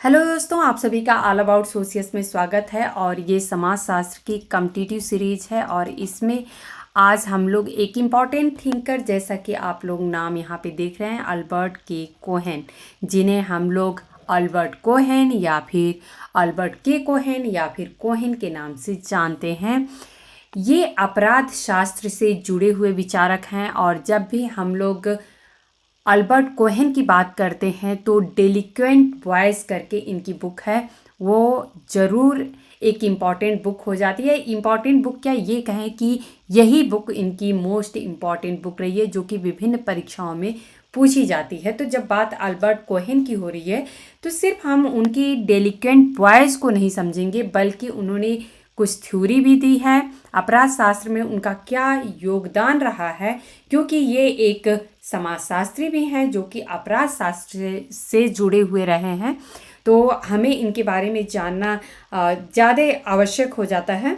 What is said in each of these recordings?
Hello दोस्तों, आप सभी का ऑल अबाउट सोशियस में स्वागत है। और ये समाजशास्त्र की कॉम्पिटिटिव सीरीज है और इसमें आज हम लोग एक इम्पॉर्टेंट थिंकर, जैसा कि आप लोग नाम यहाँ पे देख रहे हैं, अल्बर्ट के कोहेन, जिन्हें हम लोग अल्बर्ट कोहेन या फिर अल्बर्ट के कोहेन या फिर कोहेन के नाम से जानते हैं। ये अपराध शास्त्र से जुड़े हुए विचारक हैं और जब भी हम लोग अल्बर्ट कोहेन की बात करते हैं तो डेलिक्वेंट बॉयज़ करके इनकी बुक है, वो ज़रूर एक इम्पॉर्टेंट बुक हो जाती है। इम्पॉर्टेंट बुक क्या, ये कहें कि यही बुक इनकी मोस्ट इम्पॉर्टेंट बुक रही है जो कि विभिन्न परीक्षाओं में पूछी जाती है। तो जब बात अल्बर्ट कोहेन की हो रही है तो सिर्फ हम उनकी डेलिक्वेंट बॉयज़ को नहीं समझेंगे, बल्कि उन्होंने कुछ थ्योरी भी दी है, अपराध शास्त्र में उनका क्या योगदान रहा है, क्योंकि ये एक समाजशास्त्री भी हैं जो कि अपराध शास्त्र से जुड़े हुए रहे हैं। तो हमें इनके बारे में जानना ज़्यादा आवश्यक हो जाता है।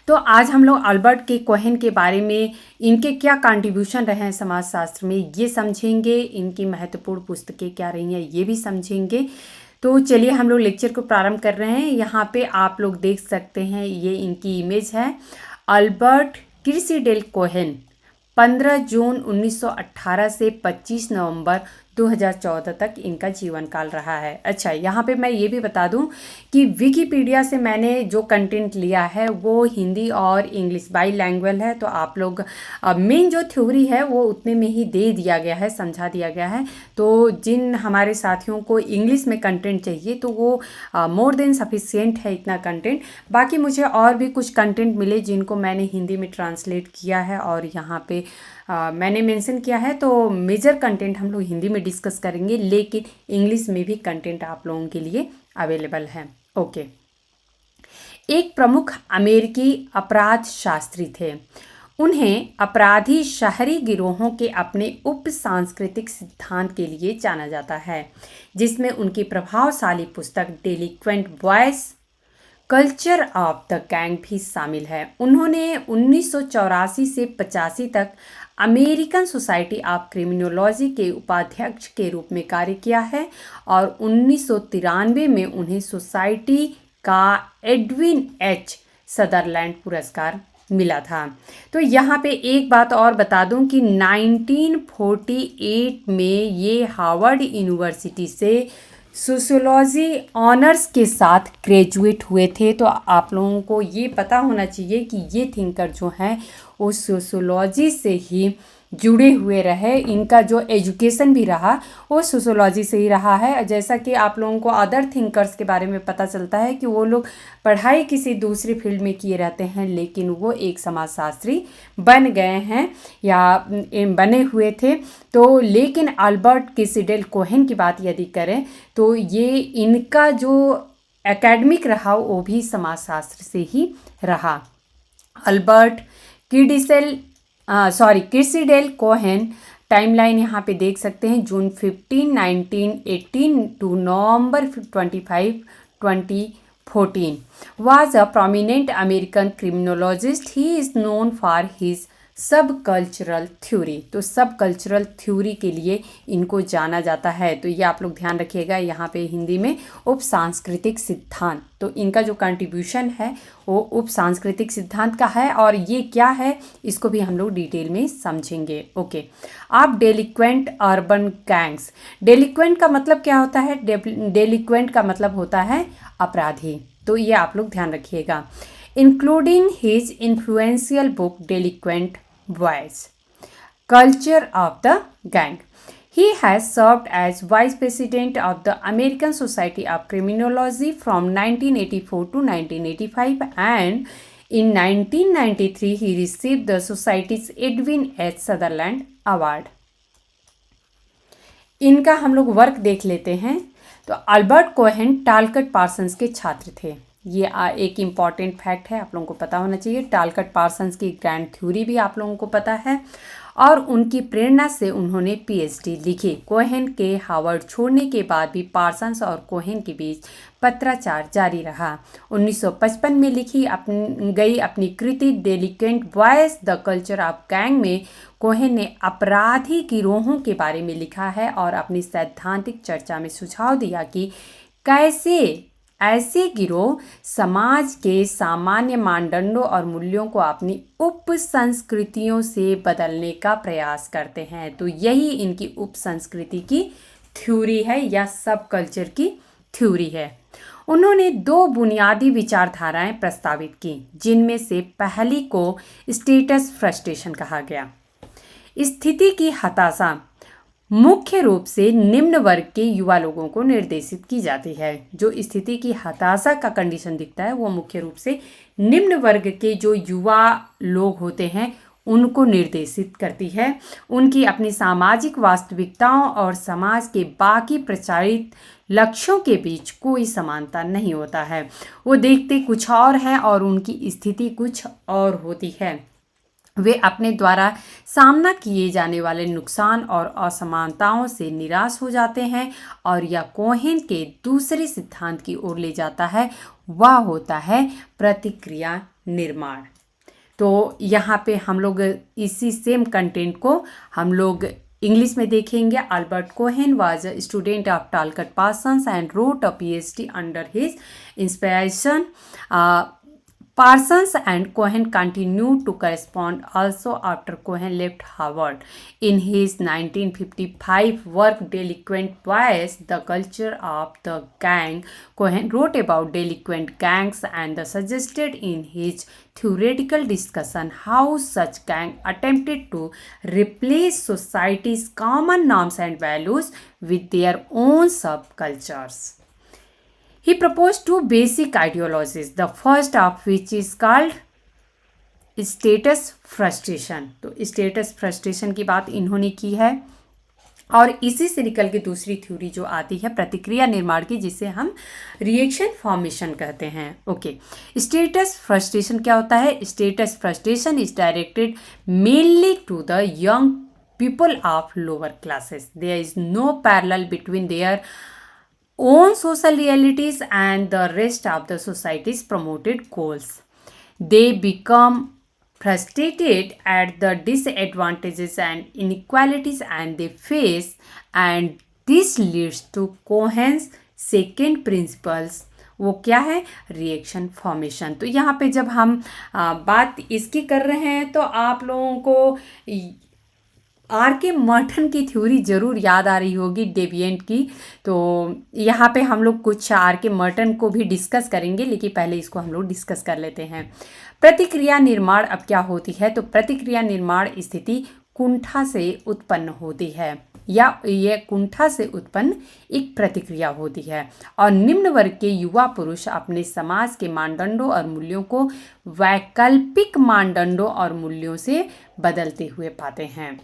तो आज हम लोग अल्बर्ट के कोहेन के बारे में, इनके क्या कंट्रीब्यूशन रहे हैं समाजशास्त्र में, ये समझेंगे। इनकी महत्वपूर्ण पुस्तकें क्या रही हैं ये भी समझेंगे। तो चलिए हम लोग लेक्चर को प्रारंभ कर रहे हैं। यहाँ पे आप लोग देख सकते हैं, ये इनकी इमेज है। अल्बर्ट क्रिसिडेल कोहेन 15 जून 1918 से 25 नवंबर 2014 तक इनका जीवन काल रहा है। अच्छा, यहाँ पे मैं ये भी बता दूँ कि विकिपीडिया से मैंने जो कंटेंट लिया है वो हिंदी और इंग्लिश बाई लैंग्वेज है। तो आप लोग मेन जो थ्योरी है वो उतने में ही दे दिया गया है, समझा दिया गया है। तो जिन हमारे साथियों को इंग्लिश में कंटेंट चाहिए तो वो मोर देन सफिशिएंट है इतना कंटेंट। बाकी मुझे और भी कुछ कंटेंट मिले जिनको मैंने हिंदी में ट्रांसलेट किया है और यहाँ पे मैंने मेंशन किया है। तो मेजर कंटेंट हम लोग हिंदी में डिस्कस करेंगे, लेकिन इंग्लिश में भी कंटेंट आप लोगों के लिए अवेलेबल है। ओके, एक प्रमुख अमेरिकी अपराध शास्त्री थे। उन्हें अपराधी शहरी गिरोहों के अपने उप सांस्कृतिक सिद्धांत के लिए जाना जाता है, जिसमें उनकी प्रभावशाली पुस्तक delinquent boys culture of the gang भी शामिल है। उन्होंने 1984 से 85 तक अमेरिकन सोसाइटी ऑफ क्रिमिनोलॉजी के उपाध्यक्ष के रूप में कार्य किया है और 1993 में उन्हें सोसाइटी का एडविन एच सदरलैंड पुरस्कार मिला था। तो यहाँ पे एक बात और बता दूं कि 1948 में ये हार्वर्ड यूनिवर्सिटी से सोशियोलॉजी ऑनर्स के साथ ग्रेजुएट हुए थे। तो आप लोगों को ये पता होना चाहिए कि ये थिंकर जो हैं वो सोशियोलॉजी से ही जुड़े हुए रहे। इनका जो एजुकेशन भी रहा वो सोशियोलॉजी से ही रहा है। जैसा कि आप लोगों को अदर थिंकर्स के बारे में पता चलता है कि वो लोग पढ़ाई किसी दूसरी फील्ड में किए रहते हैं, लेकिन वो एक समाजशास्त्री बन गए हैं या बने हुए थे। तो लेकिन अल्बर्ट क्रिसिडेल कोहेन की बात यदि करें तो ये इनका जो एकेडमिक रहा वो भी समाजशास्त्र से ही रहा। अल्बर्ट क्रिसिडेल कोहेन टाइमलाइन यहाँ पे देख सकते हैं। जून 15, 1918 to November 25, 2014 was a prominent American criminologist. He is known for his सब कल्चरल थ्योरी। तो सब कल्चरल थ्योरी के लिए इनको जाना जाता है। तो ये आप लोग ध्यान रखिएगा, यहाँ पे हिंदी में उप सांस्कृतिक सिद्धांत। तो इनका जो कंट्रीब्यूशन है वो उप सांस्कृतिक सिद्धांत का है और ये क्या है इसको भी हम लोग डिटेल में समझेंगे। ओके, आप डेलिक्वेंट अर्बन गैंग्स, डेलिक्वेंट का मतलब क्या होता है? डेलिक्वेंट का मतलब होता है अपराधी। तो ये आप लोग ध्यान रखिएगा। Including his influential book delinquent Boys, Culture of the Gang. He has served as Vice President of the American Society of Criminology from 1984 to 1985, and in 1993 he received the Society's Edwin H. Sutherland Award. इनका हम लोग work देख लेते हैं। तो Albert Cohen टालकट Parsons के छात्र थे। ये एक इम्पॉर्टेंट फैक्ट है, आप लोगों को पता होना चाहिए। टालकट पार्सन्स की ग्रैंड थ्योरी भी आप लोगों को पता है। और उनकी प्रेरणा से उन्होंने पीएचडी लिखी। कोहेन के हार्वर्ड छोड़ने के बाद भी पार्सन्स और कोहेन के बीच पत्राचार जारी रहा। 1955 में लिखी गई अपनी कृति delinquent boys the culture of gang में कोहेन ने अपराधी गिरोहों के बारे में लिखा है और अपनी सैद्धांतिक चर्चा में सुझाव दिया कि कैसे ऐसे गिरोह समाज के सामान्य मानदंडों और मूल्यों को अपनी उप संस्कृतियों से बदलने का प्रयास करते हैं। तो यही इनकी उप संस्कृति की थ्योरी है या सब कल्चर की थ्योरी है। उन्होंने 2 बुनियादी विचारधाराएं प्रस्तावित की, जिनमें से पहली को स्टेटस फ्रस्ट्रेशन कहा गया। स्थिति की हताशा मुख्य रूप से निम्न वर्ग के युवा लोगों को निर्देशित की जाती है। जो स्थिति की हताशा का कंडीशन दिखता है वो मुख्य रूप से निम्न वर्ग के जो युवा लोग होते हैं उनको निर्देशित करती है। उनकी अपनी सामाजिक वास्तविकताओं और समाज के बाकी प्रचारित लक्ष्यों के बीच कोई समानता नहीं होता है। वो देखते कुछ और हैं और उनकी स्थिति कुछ और होती है। वे अपने द्वारा सामना किए जाने वाले नुकसान और असमानताओं से निराश हो जाते हैं और यह कोहेन के दूसरे सिद्धांत की ओर ले जाता है, वह होता है प्रतिक्रिया निर्माण। तो यहाँ पे हम लोग इसी सेम कंटेंट को हम लोग इंग्लिश में देखेंगे। Albert Cohen was a student of टालकट Parsons and wrote a PhD under his inspiration. Parsons and Cohen continued to correspond also after Cohen left Harvard. In his 1955 work Delinquent Boys, The Culture of the Gang, Cohen wrote about delinquent gangs and suggested in his theoretical discussion how such gangs attempted to replace society's common norms and values with their own subcultures. He proposed 2 basic ideologies, the first of which is called status frustration। तो status frustration की बात इन्होंने की है और इसी से निकल के दूसरी थ्योरी जो आती है प्रतिक्रिया निर्माण की, जिसे हम रिएक्शन फॉर्मेशन कहते हैं। ओके, स्टेटस फ्रस्ट्रेशन क्या होता है? Status frustration is directed mainly to the young people of lower classes. There is no parallel between their own social realities and the rest of the society's promoted goals. They become frustrated at the disadvantages and inequalities and they face, and this leads to Cohen's second principles। वो क्या है? Reaction formation. तो यहाँ पे जब हम बात इसकी कर रहे हैं तो आप लोगों को R.K. मर्टन की थ्योरी जरूर याद आ रही होगी, डेविएंट की। तो यहाँ पे हम लोग कुछ R.K. मर्टन को भी डिस्कस करेंगे, लेकिन पहले इसको हम लोग डिस्कस कर लेते हैं। प्रतिक्रिया निर्माण अब क्या होती है? तो प्रतिक्रिया निर्माण स्थिति कुंठा से उत्पन्न होती है या ये कुंठा से उत्पन्न एक प्रतिक्रिया होती है और निम्न वर्ग के युवा पुरुष अपने समाज के मानदंडों और मूल्यों को वैकल्पिक मानदंडों और मूल्यों से बदलते हुए पाते हैं।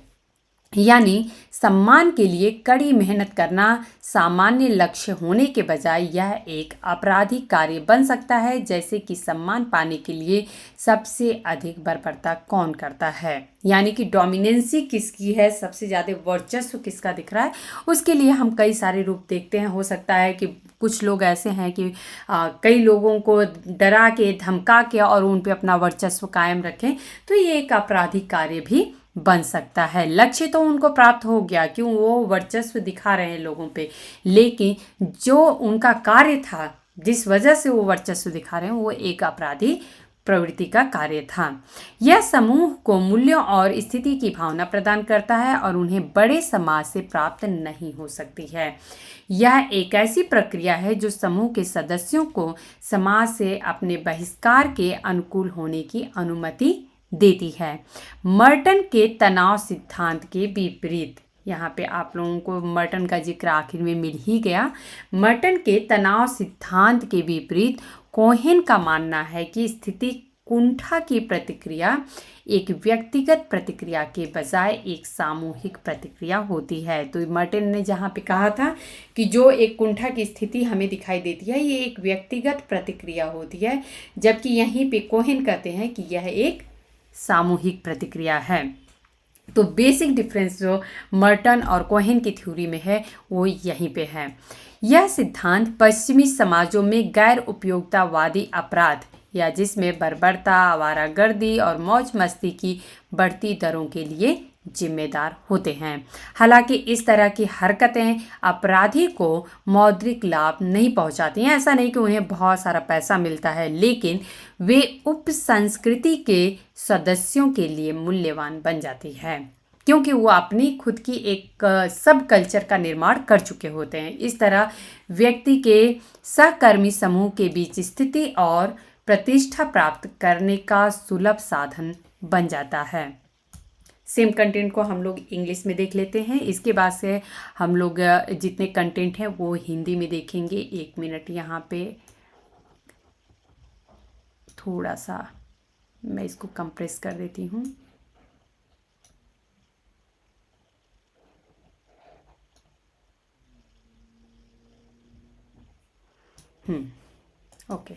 यानी सम्मान के लिए कड़ी मेहनत करना सामान्य लक्ष्य होने के बजाय यह एक आपराधिक कार्य बन सकता है, जैसे कि सम्मान पाने के लिए सबसे अधिक बर्बरता कौन करता है, यानी कि डोमिनेंसी किसकी है, सबसे ज़्यादा वर्चस्व किसका दिख रहा है। उसके लिए हम कई सारे रूप देखते हैं। हो सकता है कि कुछ लोग ऐसे हैं कि कई लोगों को डरा के धमका के और उन पे अपना वर्चस्व कायम रखें, तो ये एक आपराधिक कार्य भी बन सकता है। लक्ष्य तो उनको प्राप्त हो गया, क्यों? वो वर्चस्व दिखा रहे हैं लोगों पे, लेकिन जो उनका कार्य था जिस वजह से वो वर्चस्व दिखा रहे हैं वो एक अपराधी प्रवृत्ति का कार्य था। यह समूह को मूल्यों और स्थिति की भावना प्रदान करता है और उन्हें बड़े समाज से प्राप्त नहीं हो सकती है। यह एक ऐसी प्रक्रिया है जो समूह के सदस्यों को समाज से अपने बहिष्कार के अनुकूल होने की अनुमति देती है। मर्टन के तनाव सिद्धांत के विपरीत, यहाँ पे आप लोगों को मर्टन का जिक्र आखिर में मिल ही गया। मर्टन के तनाव सिद्धांत के विपरीत कोहेन का मानना है कि स्थिति कुंठा की प्रतिक्रिया एक व्यक्तिगत प्रतिक्रिया के बजाय एक सामूहिक प्रतिक्रिया होती है। तो मर्टन ने जहाँ पे कहा था कि जो एक कुंठा की स्थिति हमें दिखाई देती है ये एक व्यक्तिगत प्रतिक्रिया होती है, जबकि यहीं पे कोहेन कहते हैं कि यह एक सामूहिक प्रतिक्रिया है। तो बेसिक डिफरेंस जो मर्टन और कोहेन की थ्योरी में है वो यहीं पे है। यह सिद्धांत पश्चिमी समाजों में गैर उपयोगितावादी अपराध या जिसमें बर्बरता, आवारागर्दी और मौज मस्ती की बढ़ती दरों के लिए जिम्मेदार होते हैं। हालांकि इस तरह की हरकतें अपराधी को मौद्रिक लाभ नहीं पहुंचाती हैं। ऐसा नहीं कि उन्हें बहुत सारा पैसा मिलता है, लेकिन वे उप संस्कृति के सदस्यों के लिए मूल्यवान बन जाती है, क्योंकि वो अपनी खुद की एक सब कल्चर का निर्माण कर चुके होते हैं। इस तरह व्यक्ति के सहकर्मी समूह के बीच स्थिति और प्रतिष्ठा प्राप्त करने का सुलभ साधन बन जाता है। सेम कंटेंट को हम लोग इंग्लिश में देख लेते हैं। इसके बाद से हम लोग जितने कंटेंट हैं वो हिंदी में देखेंगे। 1 मिनट यहाँ पे थोड़ा सा मैं इसको कंप्रेस कर देती हूँ। Okay.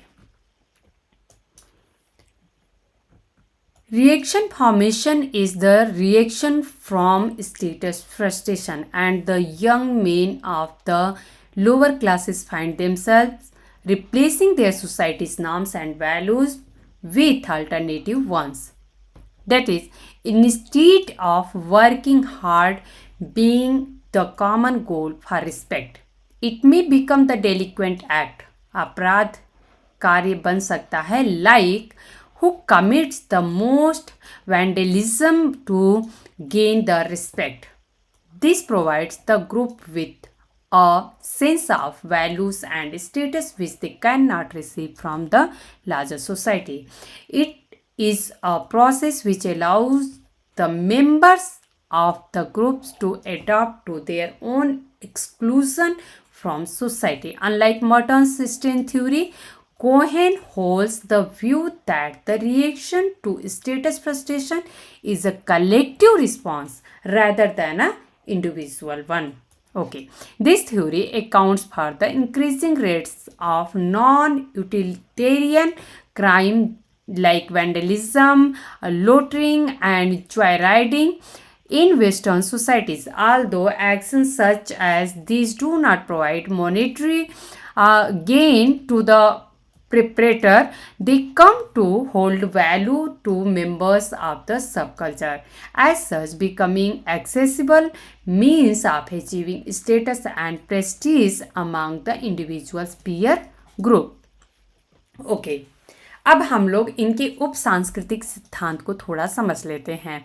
Reaction formation is the reaction from status frustration, and the young men of the lower classes find themselves replacing their society's norms and values with alternative ones. That is, instead of working hard, being the common goal for respect, it may become the delinquent act. अपराध कार्य बन सकता है, like who commits the most vandalism to gain the respect. This provides the group with a sense of values and status which they cannot receive from the larger society. It is a process which allows the members of the groups to adapt to their own exclusion from society. Unlike Merton's string theory, Cohen holds the view that the reaction to status frustration is a collective response rather than an individual one. Okay, this theory accounts for the increasing rates of non-utilitarian crime like vandalism, loitering, and joyriding in Western societies. Although actions such as these do not provide monetary gain to the perpetrator, they come to hold value to members of the subculture. As such, becoming accessible means of achieving status and prestige among the individual's peer group. Okay. अब हम लोग इनके उप सांस्कृतिक सिद्धांत को थोड़ा समझ लेते हैं।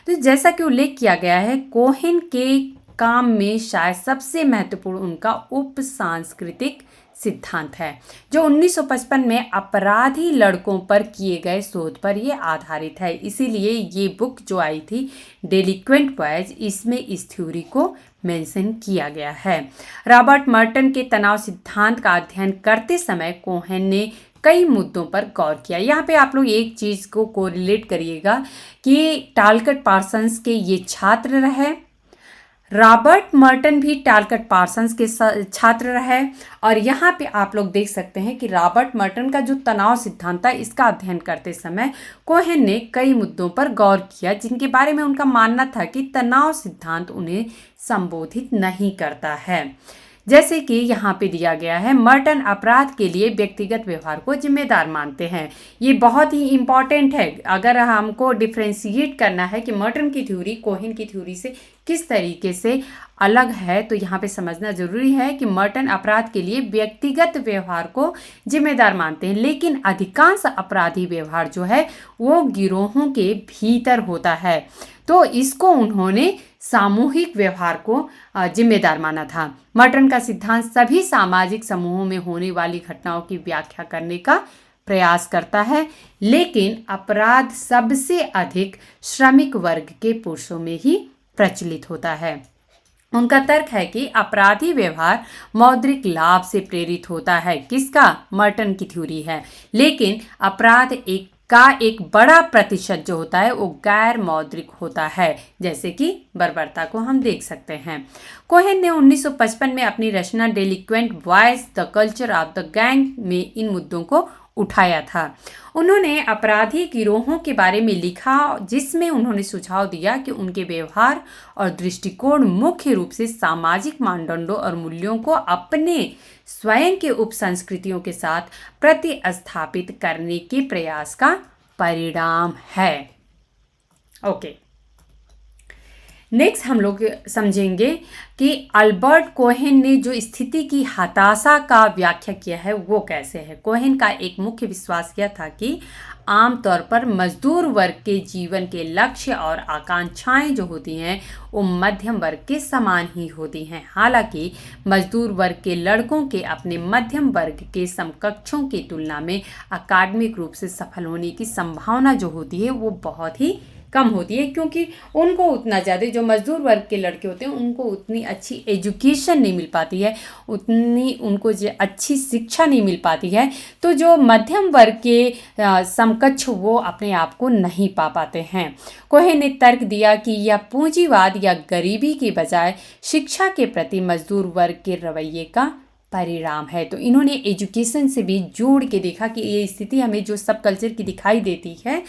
तो जैसा कि उल्लेख किया गया है, कोहेन के काम में शायद सबसे महत्वपूर्ण उनका उप सांस्कृतिक सिद्धांत है, जो 1955 में अपराधी लड़कों पर किए गए शोध पर यह आधारित है। इसीलिए ये बुक जो आई थी डेलिक्वेंट बॉयज, इसमें इस थ्योरी को मेंशन किया गया है। रॉबर्ट मर्टन के तनाव सिद्धांत का अध्ययन करते समय कोहेन ने कई मुद्दों पर गौर किया। यहाँ पे आप लोग एक चीज़ को कोरिलेट करिएगा कि टालकट पार्सन्स के ये छात्र रहे, रॉबर्ट मर्टन भी टालकट पार्सन्स के छात्र रहे, और यहाँ पे आप लोग देख सकते हैं कि रॉबर्ट मर्टन का जो तनाव सिद्धांत था, इसका अध्ययन करते समय कोहेन ने कई मुद्दों पर गौर किया जिनके बारे में उनका मानना था कि तनाव सिद्धांत उन्हें संबोधित नहीं करता है। जैसे कि यहाँ पे दिया गया है, मर्टन अपराध के लिए व्यक्तिगत व्यवहार को जिम्मेदार मानते हैं। ये बहुत ही इम्पॉर्टेंट है अगर हमको डिफ्रेंशिएट करना है कि मर्टन की थ्योरी कोहेन की थ्योरी से किस तरीके से अलग है, तो यहाँ पे समझना जरूरी है कि मर्टन अपराध के लिए व्यक्तिगत व्यवहार को जिम्मेदार मानते हैं, लेकिन अधिकांश अपराधी व्यवहार जो है वो गिरोहों के भीतर होता है, तो इसको उन्होंने सामूहिक व्यवहार को जिम्मेदार माना था। मर्टन का सिद्धांत सभी सामाजिक समूहों में होने वाली घटनाओं की व्याख्या करने का प्रयास करता है, लेकिन अपराध सबसे अधिक श्रमिक वर्ग के पुरुषों में ही प्रचलित होता है। उनका तर्क है कि अपराधी व्यवहार मौद्रिक लाभ से प्रेरित होता है। किसका? मर्टन की थ्योरी है। लेकिन अपराध एक बड़ा प्रतिशत जो होता है वो गैर मौद्रिक होता है, जैसे कि बर्बरता को हम देख सकते हैं। कोहेन ने 1955 में अपनी रचना delinquent boys the culture of the gang में इन मुद्दों को उठाया था। उन्होंने अपराधी गिरोहों के बारे में लिखा, जिसमें उन्होंने सुझाव दिया कि उनके व्यवहार और दृष्टिकोण मुख्य रूप से सामाजिक मानदंडों और मूल्यों को अपने स्वयं के उपसंस्कृतियों के साथ प्रतिस्थापित करने के प्रयास का परिणाम है। ओके, नेक्स्ट हम लोग समझेंगे कि अल्बर्ट कोहेन ने जो स्थिति की हताशा का व्याख्या किया है वो कैसे है। कोहेन का एक मुख्य विश्वास यह था कि आमतौर पर मजदूर वर्ग के जीवन के लक्ष्य और आकांक्षाएं जो होती हैं वो मध्यम वर्ग के समान ही होती हैं। हालांकि मजदूर वर्ग के लड़कों के अपने मध्यम वर्ग के समकक्षों की तुलना में अकादमिक रूप से सफल होने की संभावना जो होती है वो बहुत ही कम होती है, क्योंकि उनको उतना ज़्यादा, जो मजदूर वर्ग के लड़के होते हैं उनको उतनी अच्छी एजुकेशन नहीं मिल पाती है, उतनी उनको जो अच्छी शिक्षा नहीं मिल पाती है, तो जो मध्यम वर्ग के समकक्ष वो अपने आप को नहीं पा पाते हैं। कोहेन ने तर्क दिया कि यह पूंजीवाद या गरीबी की बजाय शिक्षा के प्रति मजदूर वर्ग के रवैये का परिणाम है। तो इन्होंने एजुकेशन से भी जोड़ के देखा कि ये स्थिति हमें जो सब कल्चर की दिखाई देती है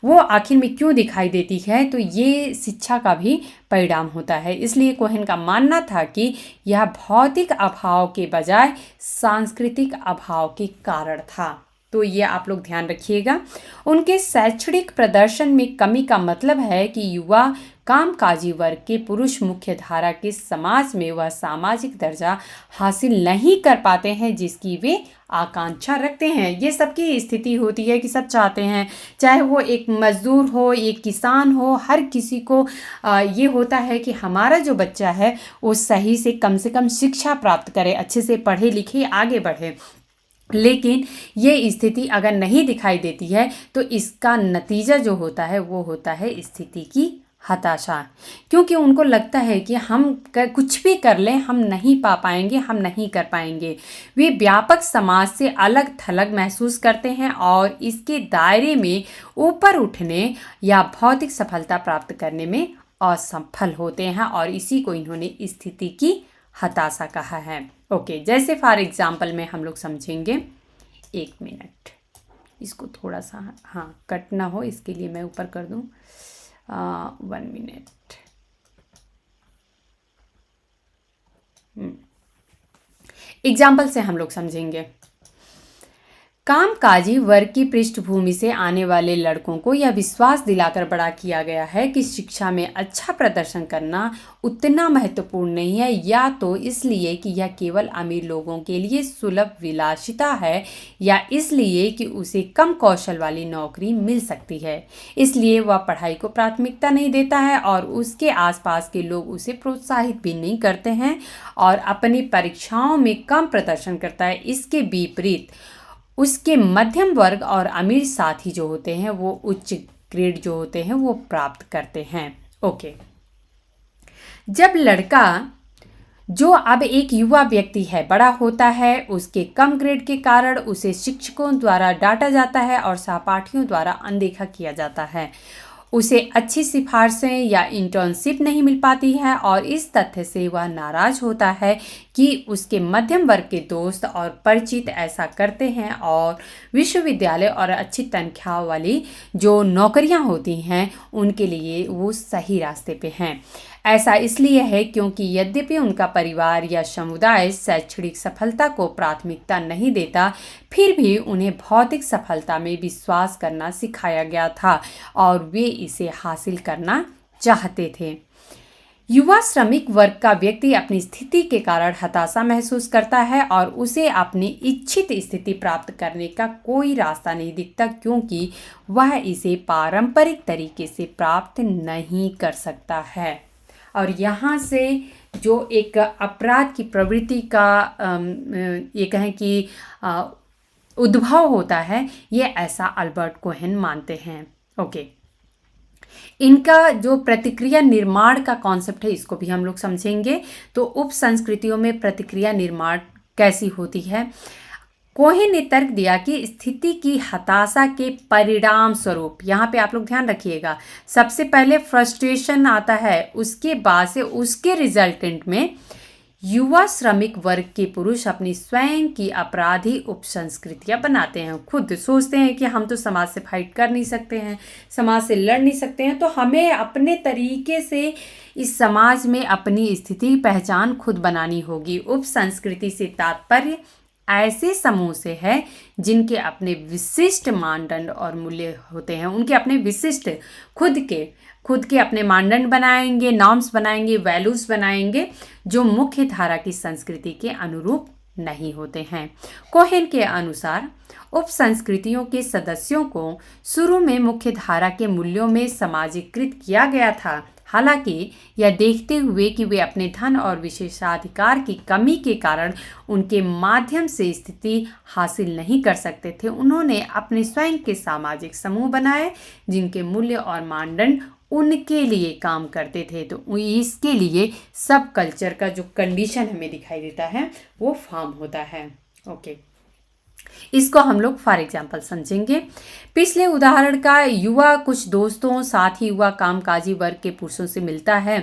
वो आखिर में क्यों दिखाई देती है, तो ये शिक्षा का भी परिणाम होता है। इसलिए कोहेन का मानना था कि यह भौतिक अभाव के बजाय सांस्कृतिक अभाव के कारण था। तो ये आप लोग ध्यान रखिएगा। उनके शैक्षणिक प्रदर्शन में कमी का मतलब है कि युवा कामकाजी वर्ग के पुरुष मुख्य धारा के समाज में वह सामाजिक दर्जा हासिल नहीं कर पाते हैं जिसकी वे आकांक्षा रखते हैं। ये सबकी स्थिति होती है कि सब चाहते हैं, चाहे वो एक मजदूर हो, एक किसान हो, हर किसी को ये होता है कि हमारा जो बच्चा है वो सही से कम शिक्षा प्राप्त करे, अच्छे से पढ़े लिखे आगे बढ़े। लेकिन ये स्थिति अगर नहीं दिखाई देती है तो इसका नतीजा जो होता है वो होता है स्थिति की हताशा, क्योंकि उनको लगता है कि हम कुछ भी कर लें हम नहीं पा पाएंगे, हम नहीं कर पाएंगे। वे व्यापक समाज से अलग थलग महसूस करते हैं और इसके दायरे में ऊपर उठने या भौतिक सफलता प्राप्त करने में असफल होते हैं, और इसी को इन्होंने स्थिति की हताशा कहा है। ओके, जैसे फॉर एग्जाम्पल में हम लोग समझेंगे। एक मिनट, इसको थोड़ा सा कट ना हो इसके लिए मैं ऊपर कर दूं। 1 मिनट। एग्जाम्पल से हम लोग समझेंगे। कामकाजी वर्ग की पृष्ठभूमि से आने वाले लड़कों को यह विश्वास दिलाकर बड़ा किया गया है कि शिक्षा में अच्छा प्रदर्शन करना उतना महत्वपूर्ण नहीं है, या तो इसलिए कि यह केवल अमीर लोगों के लिए सुलभ विलासिता है, या इसलिए कि उसे कम कौशल वाली नौकरी मिल सकती है। इसलिए वह पढ़ाई को प्राथमिकता नहीं देता है और उसके आसपास के लोग उसे प्रोत्साहित भी नहीं करते हैं और अपनी परीक्षाओं में कम प्रदर्शन करता है। इसके विपरीत उसके मध्यम वर्ग और अमीर साथी जो होते हैं वो उच्च ग्रेड जो होते हैं वो प्राप्त करते हैं। ओके, जब लड़का जो अब एक युवा व्यक्ति है बड़ा होता है, उसके कम ग्रेड के कारण उसे शिक्षकों द्वारा डांटा जाता है और सहपाठियों द्वारा अनदेखा किया जाता है। उसे अच्छी सिफारिशें या इंटर्नशिप नहीं मिल पाती है और इस तथ्य से वह नाराज होता है कि उसके मध्यम वर्ग के दोस्त और परिचित ऐसा करते हैं और विश्वविद्यालय और अच्छी तनख्वाह वाली जो नौकरियां होती हैं उनके लिए वो सही रास्ते पे हैं। ऐसा इसलिए है क्योंकि यद्यपि उनका परिवार या समुदाय शैक्षणिक सफलता को प्राथमिकता नहीं देता, फिर भी उन्हें भौतिक सफलता में विश्वास करना सिखाया गया था और वे इसे हासिल करना चाहते थे। युवा श्रमिक वर्ग का व्यक्ति अपनी स्थिति के कारण हताशा महसूस करता है और उसे अपनी इच्छित स्थिति प्राप्त करने का कोई रास्ता नहीं दिखता, क्योंकि वह इसे पारंपरिक तरीके से प्राप्त नहीं कर सकता है। और यहाँ से जो एक अपराध की प्रवृत्ति का ये कहें कि उद्भव होता है, ये ऐसा अल्बर्ट कोहेन मानते हैं। ओके, इनका जो प्रतिक्रिया निर्माण का कॉन्सेप्ट है इसको भी हम लोग समझेंगे। तो उप संस्कृतियों में प्रतिक्रिया निर्माण कैसी होती है। कोहेन ने तर्क दिया कि स्थिति की हताशा के परिणाम स्वरूप, यहाँ पे आप लोग ध्यान रखिएगा, सबसे पहले फ्रस्ट्रेशन आता है, उसके बाद से उसके रिजल्टेंट में युवा श्रमिक वर्ग के पुरुष अपनी स्वयं की अपराधी उपसंस्कृतियां बनाते हैं। खुद सोचते हैं कि हम तो समाज से फाइट कर नहीं सकते हैं, समाज से लड़ नहीं सकते हैं, तो हमें अपने तरीके से इस समाज में अपनी स्थिति पहचान खुद बनानी होगी। उपसंस्कृति से तात्पर्य ऐसे समूह से है जिनके अपने विशिष्ट मानदंड और मूल्य होते हैं। उनके अपने विशिष्ट खुद के अपने मानदंड बनाएंगे, नॉर्म्स बनाएंगे, वैल्यूज बनाएंगे जो मुख्य धारा की संस्कृति के अनुरूप नहीं होते हैं। कोहेन के अनुसार उपसंस्कृतियों के सदस्यों को शुरू में मुख्य धारा के मूल्यों में समाजीकृत किया गया था। हालांकि यह देखते हुए कि वे अपने धन और विशेषाधिकार की कमी के कारण उनके माध्यम से स्थिति हासिल नहीं कर सकते थे, उन्होंने अपने स्वयं के सामाजिक समूह बनाए जिनके मूल्य और मानदंड उनके लिए काम करते थे। तो इसके लिए सब कल्चर का जो कंडीशन हमें दिखाई देता है वो फॉर्म होता है। ओके, इसको हम लोग फॉर एग्जाम्पल समझेंगे। पिछले उदाहरण का युवा कुछ दोस्तों साथ ही युवा कामकाजी वर्ग के पुरुषों से मिलता है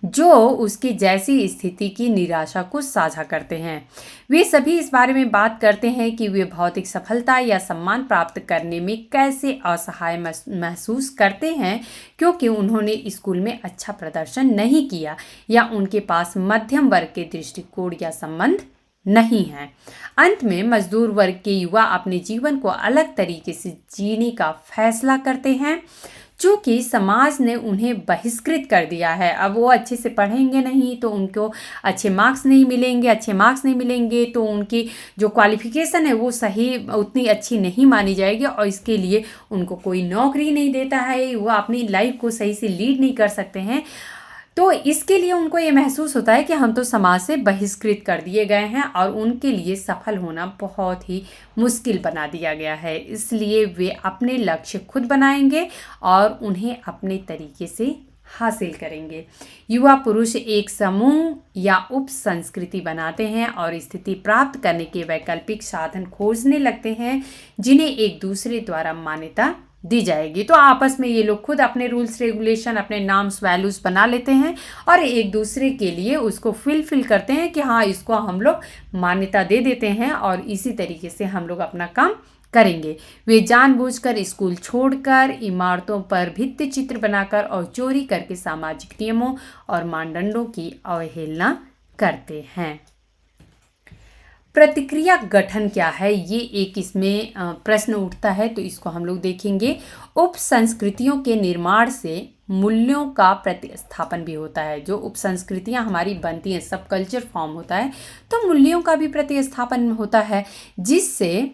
जो उसकी जैसी स्थिति की निराशा को साझा करते हैं। वे सभी इस बारे में बात करते हैं कि वे भौतिक सफलता या सम्मान प्राप्त करने में कैसे असहाय महसूस करते हैं क्योंकि उन्होंने स्कूल में अच्छा प्रदर्शन नहीं किया या उनके पास मध्यम वर्ग के दृष्टिकोण या संबंध नहीं है। अंत में मजदूर वर्ग के युवा अपने जीवन को अलग तरीके से जीने का फैसला करते हैं चूँकि समाज ने उन्हें बहिष्कृत कर दिया है। अब वो अच्छे से पढ़ेंगे नहीं तो उनको अच्छे मार्क्स नहीं मिलेंगे तो उनकी जो क्वालिफिकेशन है वो सही उतनी अच्छी नहीं मानी जाएगी और इसके लिए उनको कोई नौकरी नहीं देता है, वो अपनी लाइफ को सही से लीड नहीं कर सकते हैं। तो इसके लिए उनको ये महसूस होता है कि हम तो समाज से बहिष्कृत कर दिए गए हैं और उनके लिए सफल होना बहुत ही मुश्किल बना दिया गया है। इसलिए वे अपने लक्ष्य खुद बनाएंगे और उन्हें अपने तरीके से हासिल करेंगे। युवा पुरुष एक समूह या उप संस्कृति बनाते हैं और स्थिति प्राप्त करने के वैकल्पिक साधन खोजने लगते हैं जिन्हें एक दूसरे द्वारा मान्यता दी जाएगी। तो आपस में ये लोग खुद अपने रूल्स रेगुलेशन, अपने नाम्स वैल्यूज बना लेते हैं और एक दूसरे के लिए उसको फिल करते हैं कि हाँ इसको हम लोग मान्यता दे देते हैं और इसी तरीके से हम लोग अपना काम करेंगे। वे जानबूझकर स्कूल छोड़कर इमारतों पर भित्ति चित्र बनाकर और चोरी करके सामाजिक नियमों और मानदंडों की अवहेलना करते हैं। प्रतिक्रिया गठन क्या है, ये एक इसमें प्रश्न उठता है, तो इसको हम लोग देखेंगे। उप संस्कृतियों के निर्माण से मूल्यों का प्रतिस्थापन भी होता है। जो उप संस्कृतियाँ हमारी बनती हैं, सब कल्चर फॉर्म होता है, तो मूल्यों का भी प्रतिस्थापन होता है जिससे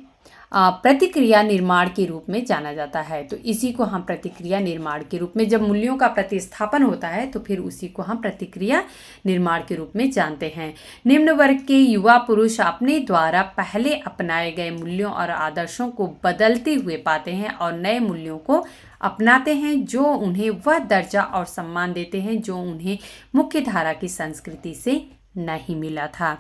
प्रतिक्रिया निर्माण के रूप में जाना जाता है। तो इसी को हम प्रतिक्रिया निर्माण के रूप में, जब मूल्यों का प्रतिस्थापन होता है तो फिर उसी को हम प्रतिक्रिया निर्माण के रूप में जानते हैं। निम्न वर्ग के युवा पुरुष अपने द्वारा पहले अपनाए गए मूल्यों और आदर्शों को बदलते हुए पाते हैं और नए मूल्यों को अपनाते हैं जो उन्हें वह दर्जा और सम्मान देते हैं जो उन्हें मुख्य धारा की संस्कृति से नहीं मिला था।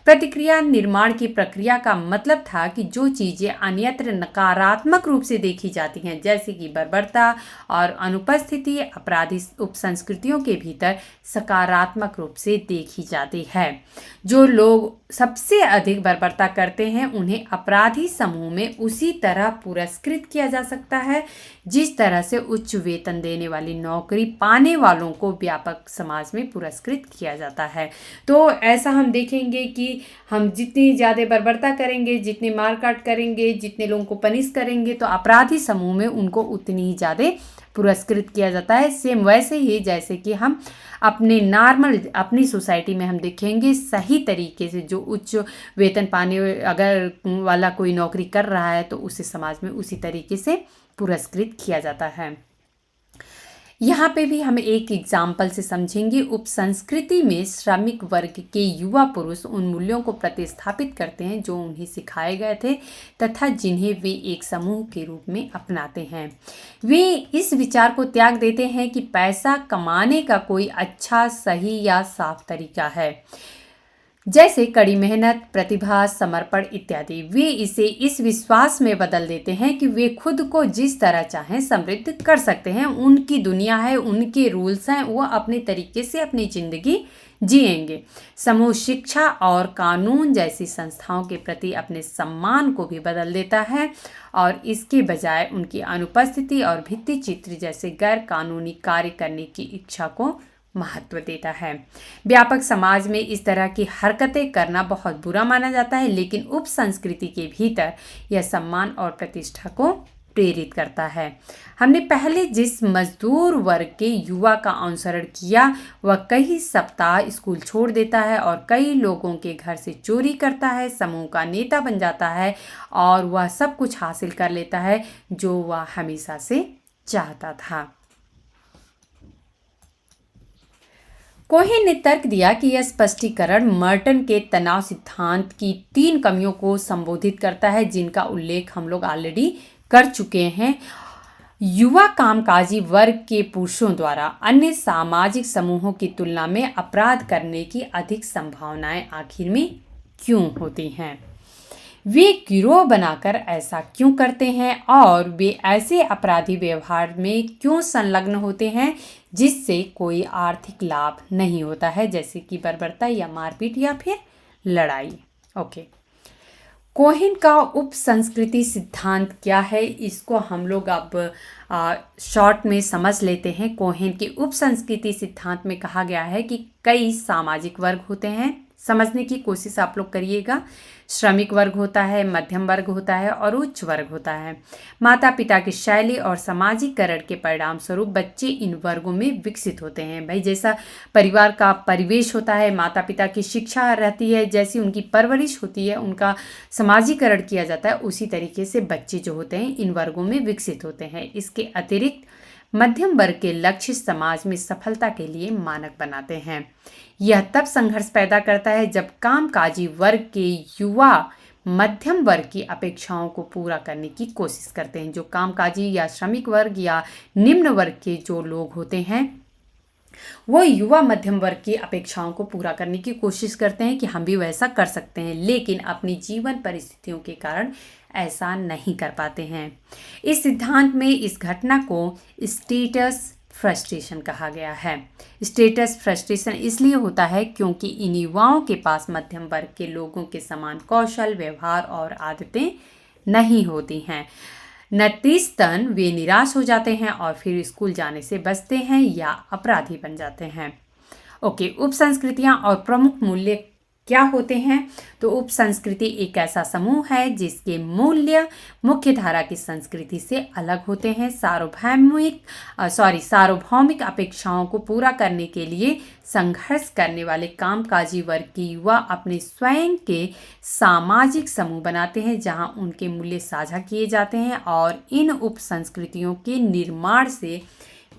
प्रतिक्रिया निर्माण की प्रक्रिया का मतलब था कि जो चीज़ें अन्यत्र नकारात्मक रूप से देखी जाती हैं जैसे कि बर्बरता और अनुपस्थिति अपराधी उपसंस्कृतियों के भीतर सकारात्मक रूप से देखी जाती है। जो लोग सबसे अधिक बर्बरता करते हैं उन्हें अपराधी समूह में उसी तरह पुरस्कृत किया जा सकता है जिस तरह से उच्च वेतन देने वाली नौकरी पाने वालों को व्यापक समाज में पुरस्कृत किया जाता है। तो ऐसा हम देखेंगे कि हम जितनी ज़्यादा बर्बरता करेंगे, जितने मारकाट करेंगे, जितने लोगों को पनिश करेंगे तो अपराधी समूह में उनको उतनी ही ज़्यादा पुरस्कृत किया जाता है। सेम वैसे ही जैसे कि हम अपने नॉर्मल अपनी सोसाइटी में हम देखेंगे सही तरीके से जो उच्च वेतन पाने अगर वाला कोई नौकरी कर रहा है तो उसे समाज में उसी तरीके से पुरस्कृत किया जाता है। यहाँ पे भी हम एक एग्जाम्पल से समझेंगे। उप संस्कृति में श्रमिक वर्ग के युवा पुरुष उन मूल्यों को प्रतिस्थापित करते हैं जो उन्हें सिखाए गए थे तथा जिन्हें वे एक समूह के रूप में अपनाते हैं। वे इस विचार को त्याग देते हैं कि पैसा कमाने का कोई अच्छा, सही या साफ तरीका है। जैसे कड़ी मेहनत, प्रतिभा, समर्पण इत्यादि। वे इसे इस विश्वास में बदल देते हैं कि वे खुद को जिस तरह चाहें समृद्ध कर सकते हैं। उनकी दुनिया है, उनके रूल्स हैं, वो अपने तरीके से अपनी जिंदगी जिएंगे। समूह शिक्षा और कानून जैसी संस्थाओं के प्रति अपने सम्मान को भी बदल देता है और इसके बजाय उनकी अनुपस्थिति और भित्ति चित्र जैसे गैर कानूनी कार्य करने की इच्छा को महत्व देता है। व्यापक समाज में इस तरह की हरकतें करना बहुत बुरा माना जाता है, लेकिन उप संस्कृति के भीतर यह सम्मान और प्रतिष्ठा को प्रेरित करता है। हमने पहले जिस मजदूर वर्ग के युवा का अनुसरण किया, वह कई सप्ताह स्कूल छोड़ देता है और कई लोगों के घर से चोरी करता है, समूह का नेता बन जाता है और वह सब कुछ हासिल कर लेता है जो वह हमेशा से चाहता था। कोहेन ने तर्क दिया कि यह स्पष्टीकरण मर्टन के तनाव सिद्धांत की 3 कमियों को संबोधित करता है, जिनका उल्लेख हम लोग ऑलरेडी कर चुके हैं। युवा कामकाजी वर्ग के पुरुषों द्वारा अन्य सामाजिक समूहों की तुलना में अपराध करने की अधिक संभावनाएं आखिर में क्यों होती हैं? वे गिरोह बनाकर ऐसा क्यों करते हैं और वे ऐसे अपराधी व्यवहार में क्यों संलग्न होते हैं जिससे कोई आर्थिक लाभ नहीं होता है, जैसे कि बर्बरता या मारपीट या फिर लड़ाई। ओके, कोहेन का उप संस्कृति सिद्धांत क्या है, इसको हम लोग अब शॉर्ट में समझ लेते हैं। कोहेन के उप संस्कृति सिद्धांत में कहा गया है कि कई सामाजिक वर्ग होते हैं। समझने की कोशिश आप लोग करिएगा। श्रमिक वर्ग होता है, मध्यम वर्ग होता है और उच्च वर्ग होता है। माता पिता की शैली और सामाजिकरण के परिणाम स्वरूप बच्चे इन वर्गों में विकसित होते हैं। भाई, जैसा परिवार का परिवेश होता है, माता पिता की शिक्षा रहती है, जैसी उनकी परवरिश होती है, उनका सामाजिकरण किया जाता है, उसी तरीके से बच्चे जो होते हैं इन वर्गों में विकसित होते हैं। इसके अतिरिक्त मध्यम वर्ग के लक्ष्य समाज में सफलता के लिए मानक बनाते हैं। यह तब संघर्ष पैदा करता है जब कामकाजी वर्ग के युवा मध्यम वर्ग की अपेक्षाओं को पूरा करने की कोशिश करते हैं। जो कामकाजी या श्रमिक वर्ग या निम्न वर्ग के जो लोग होते हैं, वो युवा मध्यम वर्ग की अपेक्षाओं को पूरा करने की कोशिश करते हैं कि हम भी वैसा कर सकते हैं, लेकिन अपनी जीवन परिस्थितियों के कारण ऐसा नहीं कर पाते हैं। इस सिद्धांत में इस घटना को स्टेटस फ्रस्ट्रेशन कहा गया है। स्टेटस फ्रस्ट्रेशन इसलिए होता है क्योंकि इन युवाओं के पास मध्यम वर्ग के लोगों के समान कौशल, व्यवहार और आदतें नहीं होती हैं। नतीजतन वे निराश हो जाते हैं और फिर स्कूल जाने से बचते हैं या अपराधी बन जाते हैं। ओके, उप संस्कृतियाँ और प्रमुख मूल्य क्या होते हैं? तो उप संस्कृति एक ऐसा समूह है जिसके मूल्य मुख्य धारा की संस्कृति से अलग होते हैं। सार्वभौमिक अपेक्षाओं को पूरा करने के लिए संघर्ष करने वाले कामकाजी वर्ग के युवा अपने स्वयं के सामाजिक समूह बनाते हैं जहां उनके मूल्य साझा किए जाते हैं और इन उप संस्कृतियों के निर्माण से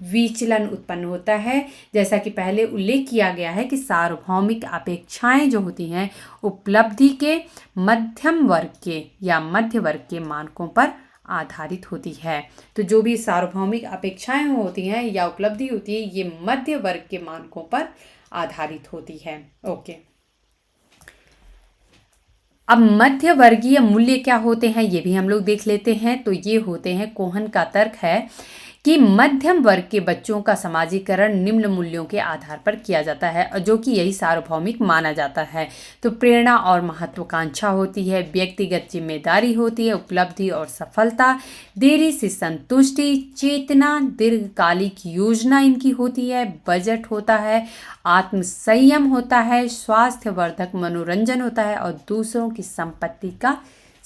विचलन उत्पन्न होता है। जैसा कि पहले उल्लेख किया गया है कि सार्वभौमिक अपेक्षाएं जो होती हैं उपलब्धि के मध्यम वर्ग के या मध्य वर्ग के मानकों पर आधारित होती है। तो जो भी सार्वभौमिक अपेक्षाएं होती हैं या उपलब्धि होती है, ये मध्य वर्ग के मानकों पर आधारित होती है। ओके, अब मध्य वर्गीय मूल्य क्या होते हैं ये भी हम लोग देख लेते हैं। तो ये होते हैं, कोहन का तर्क है कि मध्यम वर्ग के बच्चों का समाजीकरण निम्न मूल्यों के आधार पर किया जाता है और जो कि यही सार्वभौमिक माना जाता है। तो प्रेरणा और महत्वाकांक्षा होती है, व्यक्तिगत जिम्मेदारी होती है, उपलब्धि और सफलता, देरी से संतुष्टि, चेतना, दीर्घकालिक योजना इनकी होती है, बजट होता है, आत्मसंयम होता है, स्वास्थ्यवर्धक मनोरंजन होता है और दूसरों की संपत्ति का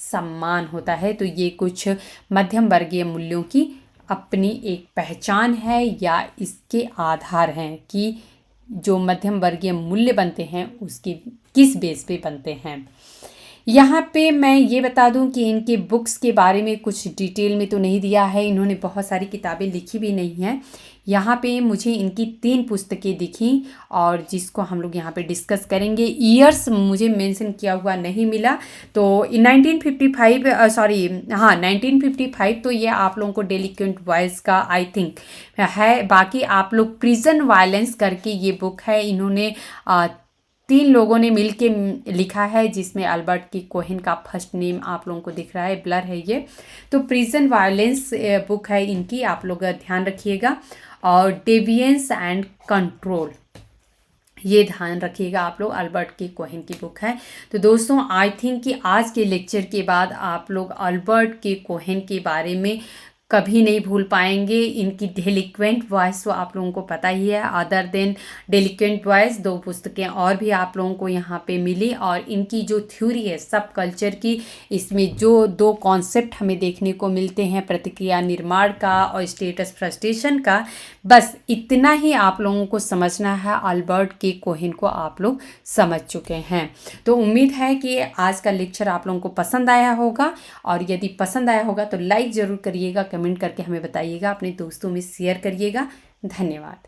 सम्मान होता है। तो ये कुछ मध्यम वर्गीय मूल्यों की अपनी एक पहचान है या इसके आधार हैं कि जो मध्यम वर्गीय मूल्य बनते हैं उसकी किस बेस पे बनते हैं। यहाँ पे मैं ये बता दूँ कि इनके बुक्स के बारे में कुछ डिटेल में तो नहीं दिया है, इन्होंने बहुत सारी किताबें लिखी भी नहीं हैं। यहाँ पे मुझे इनकी 3 पुस्तकें दिखी और जिसको हम लोग यहाँ पे डिस्कस करेंगे। ईयर्स मुझे मेंशन किया हुआ नहीं मिला, तो 1955 तो ये आप लोगों को डेलिक्वेंट वॉइस का आई थिंक है। बाकी आप लोग प्रिजन वायलेंस करके ये बुक है, इन्होंने 3 लोगों ने मिल के लिखा है, जिसमें अल्बर्ट की कोहेन का फर्स्ट नेम आप लोगों को दिख रहा है, ब्लर है ये। तो प्रिजन वायलेंस बुक है इनकी, आप लोग ध्यान रखिएगा। और डेविएंस एंड कंट्रोल, ये ध्यान रखिएगा आप लोग, अल्बर्ट की कोहेन की बुक है। तो दोस्तों आई थिंक कि आज के लेक्चर के बाद आप लोग अल्बर्ट के कोहेन के बारे में कभी नहीं भूल पाएंगे। इनकी डेलिक्वेंट वॉइस तो आप लोगों को पता ही है, अदर देन डेलिक्वेंट वॉइस 2 पुस्तकें और भी आप लोगों को यहाँ पे मिली। और इनकी जो थ्योरी है सब कल्चर की, इसमें जो 2 कॉन्सेप्ट हमें देखने को मिलते हैं, प्रतिक्रिया निर्माण का और स्टेटस फ्रस्ट्रेशन का, बस इतना ही आप लोगों को समझना है। अल्बर्ट के कोहेन को आप लोग समझ चुके हैं। तो उम्मीद है कि आज का लेक्चर आप लोगों को पसंद आया होगा, और यदि पसंद आया होगा तो लाइक ज़रूर करिएगा, कमेंट करके हमें बताइएगा, अपने दोस्तों में शेयर करिएगा। धन्यवाद।